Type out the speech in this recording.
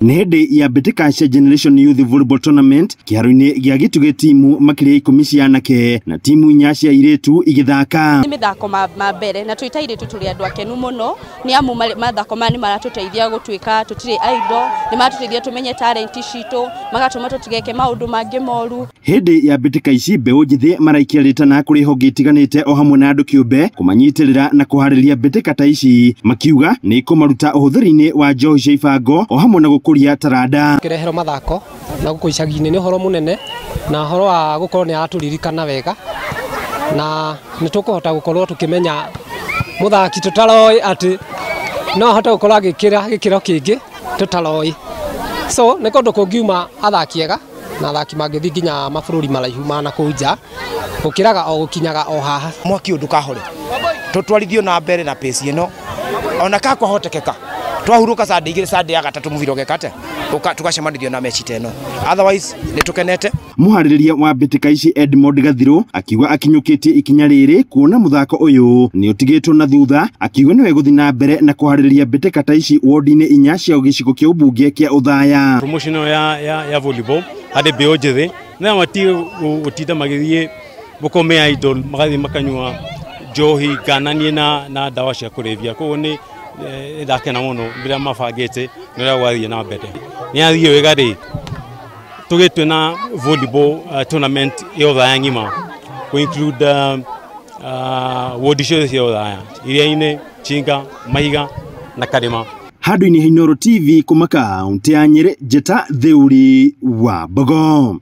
Nehede ya Betekasha Generation Youth Volleyball Tournament kiharoine gya gituge timu makire 10 cia anake na timu 4 cia iretu igithaka. Ni mithako mabere na twitaire tuturi andu akenu muno ni amu mathako mani maratuteithia gutwika tutire idol ni matuteithia tumenye talent citu magatuma tutigeke maundu mangi moru. Hede ya Betekaici mbeu njithi maraikiaritana kuri honge itiganite o hamwe na andu kiumbe kumanyitirira na kuhariria mbeteka ta ici makiuga ni kumaruta uhuthiri-ini wa njohi cia ibango o hamwe na gukuria taranda. Kirehero mathako na gukuicagi-ini ni horo munene na horo wa gukorwo ni araturirikana wega na nitukuhota gukorwo tukimenya muthaki tutaroi ati no hota gukorwo agikira gikiro kingi tutaroi so ni kundu kungiuma athaki ega na athaki mangithi nginya mabururi maraihu mana kuja ukiraga o gukinyaga o haha mwaki undu kahore tutwarithio na mbere na pace ino ona ka kwahotekeka twahuruka sande igire sande ya gatatu muviro gekate tukacemanithio na mechi teno otherwise nitukenete. Muhaririria wa Betekaici Edmond Gathiro akiuga akinyukitie ikinya riri kuona muthako uyu ni utigitwo na thutha akiuga niwe guthi na mbere na kuhaririria mbeteka ta ici ward-ini 4 cia gicigo kia ubunge kia Uthaya. Promotion ya volleyball ade mbeu njithi na mati utita magithie bukomea idol magathi makanyua njohi gananie na dawa cia kurevia koguo ni ndakena muno mbira mabangite nira gwathie na mbere ni athie wega ri tugitwe na volleyball tournament ya Uthaya ngima ku include ward cia Uthaya iria-ini Chinga Maiga na Karima. Handu-ini ha Inooro TV kuma kaunti ya Nyeri, Njeta Theuri wa Mbogo.